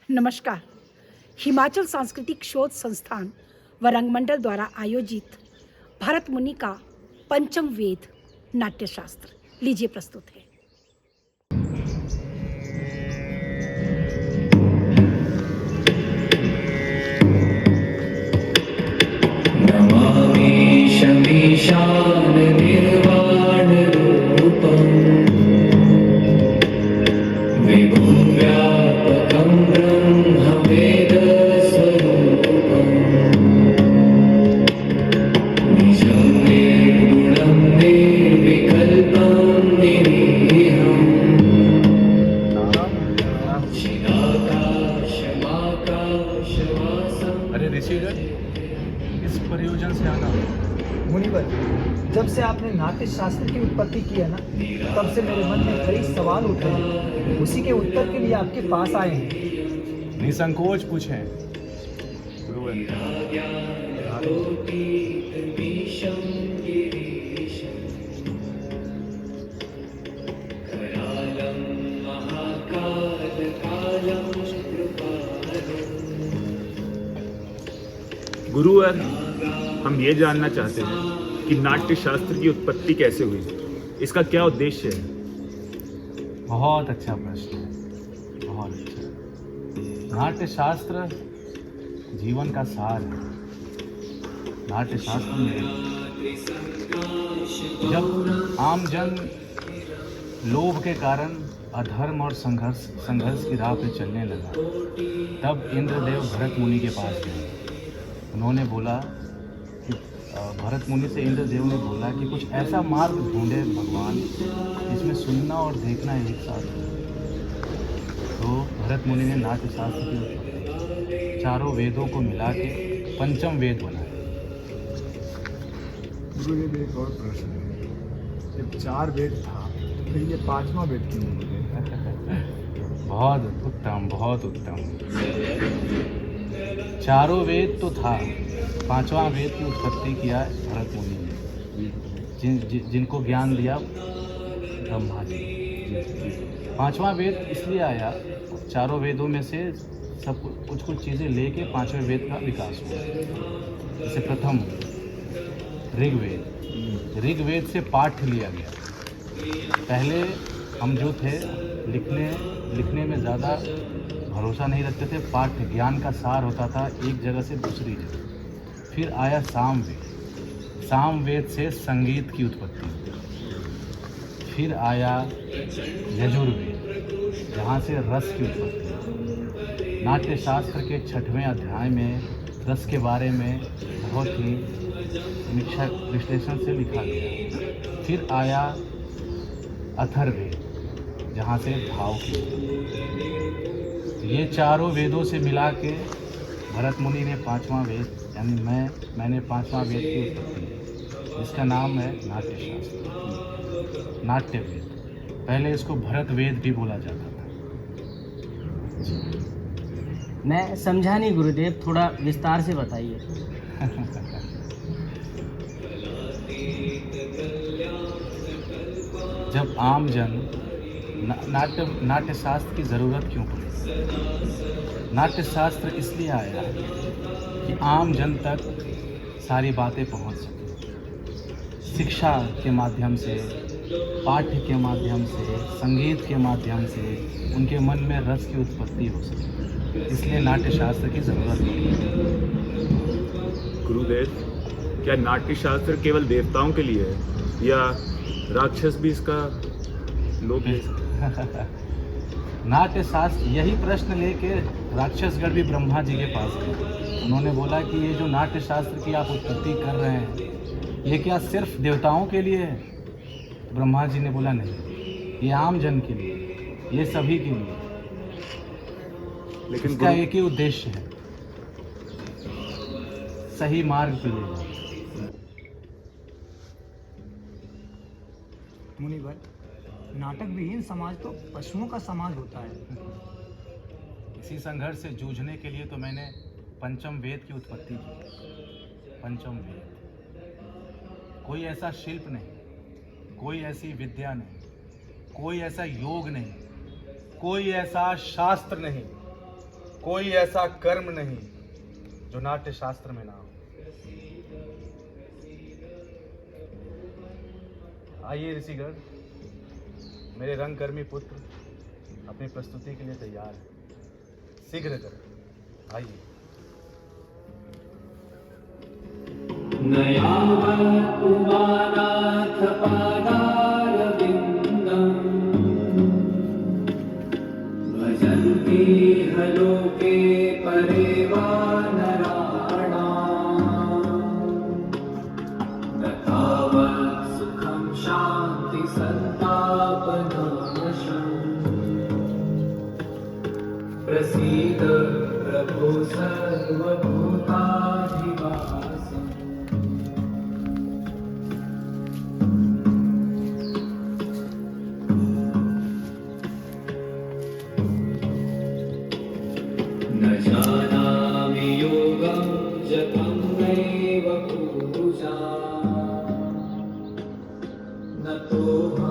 नमस्कार। हिमाचल सांस्कृतिक शोध संस्थान व रंगमंडल द्वारा आयोजित भरत मुनि का पंचम वेद नाट्यशास्त्र लीजिए प्रस्तुत है। नमामि शमीशान निर्वाण रूपम् विभुं व्यापकं ब्रह्म वेद स्वरूपम् निजं निर्गुणं निर्विकल्पं निरीहम् चिदाकाशमाकाशवासम्। अरे ऋषिगण, इस प्रयोजन से आना। मुनिवर, जब से आपने नाट्य शास्त्र की उत्पत्ति की है ना, तब से मेरे मन में कई सवाल उठे हैं। उसी के उत्तर के लिए आपके पास आए हैं। निसंकोच पूछें। गुरुवर। गुरुवर, हम ये जानना चाहते हैं कि नाट्य शास्त्र की उत्पत्ति कैसे हुई, इसका क्या उद्देश्य है? बहुत अच्छा प्रश्न है, बहुत अच्छा। नाट्य शास्त्र जीवन का सार है। नाट्य शास्त्र में जब आम जन लोभ के कारण अधर्म और संघर्ष की राह पे चलने लगा, तब इंद्रदेव भरत मुनि के पास गए। उन्होंने बोला कि भरत मुनि से इंद्रदेव ने बोला कि कुछ ऐसा मार्ग ढूंढे भगवान जिसमें सुनना और देखना एक साथ हो। तो भरत मुनि ने नाट्य शास्त्र की उत्पत्ति चारों वेदों को मिला के पंचम वेद बनाया। गुरुदेव, एक और प्रश्न है। जब 4 वेद था, फिर ये 5वां वेद क्यों नहीं है? बहुत उत्तम, बहुत उत्तम। चारों वेद तो था, 5वां वेद की उत्पत्ति किया भरत मुनि ने, जिनको ज्ञान दिया ब्रह्मा जी। 5वां वेद इसलिए आया, चारों वेदों में से सब कुछ चीज़ें लेके 5वें वेद का विकास हुआ। जैसे प्रथम ऋग्वेद, ऋग्वेद से पाठ लिया गया। पहले हम जो थे लिखने में ज़्यादा भरोसा नहीं रखते थे। पाठ ज्ञान का सार होता था एक जगह से दूसरी जगह। फिर आया सामवेद, सामवेद से संगीत की उत्पत्ति हुई। फिर आया यजुर्वेद, जहाँ से रस की उत्पत्ति हुई। नाट्य शास्त्र के 6वें अध्याय में रस के बारे में बहुत ही विश्लेषण से लिखा गया। फिर आया अथर्ववेद, जहाँ से भाव की उत्पत्ति। ये चारों वेदों से मिला के भरत मुनि ने 5वां वेद, यानी मैंने 5वां वेद की उत्पत्ति की, जिसका नाम है नाट्य शास्त्र, नाट्य वेद। पहले इसको भरत वेद भी बोला जाता था। मैं समझा नहीं गुरुदेव, थोड़ा विस्तार से बताइए। जब आम जन नाट्य शास्त्र की ज़रूरत क्यों पड़ी? नाट्य शास्त्र इसलिए आया कि आम जन तक सारी बातें पहुंच सकें। शिक्षा के माध्यम से, पाठ्य के माध्यम से, संगीत के माध्यम से उनके मन में रस की उत्पत्ति हो सके, इसलिए नाट्य शास्त्र की ज़रूरत पड़ी। गुरुदेव, क्या नाट्य शास्त्र केवल देवताओं के लिए है या राक्षस भी इसका लोभ ले सकते? नाट्य शास्त्र, यही प्रश्न लेके राक्षसगढ़ भी ब्रह्मा जी के पास गए। उन्होंने बोला कि ये जो नाट्य शास्त्र की आप उत्पत्ति कर रहे हैं, ये क्या सिर्फ देवताओं के लिए है? ब्रह्मा जी ने बोला नहीं, ये आम जन के लिए, ये सभी के लिए। लेकिन इसका एक ही उद्देश्य है, सही मार्ग पे ले जाना। मुनिवर, नाटक विहीन समाज तो पशुओं का समाज होता है। इसी संघर्ष से जूझने के लिए तो मैंने पंचम वेद की उत्पत्ति की। पंचम वेद, कोई ऐसा शिल्प नहीं, कोई ऐसी विद्या नहीं, कोई ऐसा योग नहीं, कोई ऐसा शास्त्र नहीं, कोई ऐसा कर्म नहीं जो नाट्य शास्त्र में ना हो। आइए ऋषिगण, मेरे रंगकर्मी पुत्र अपनी प्रस्तुति के लिए तैयार है, शीघ्र करें, आइए। नयावत्पुमानाथ पादारविन्दम् भजन्ति लोके परे वा नराणाम् न तावत् सुखं शान्ति सन्तापनाशम् प्रसीद प्रभो सर्वभूताधिवासम् न जानामि योगं जपं नैव पूजा न तोऽहं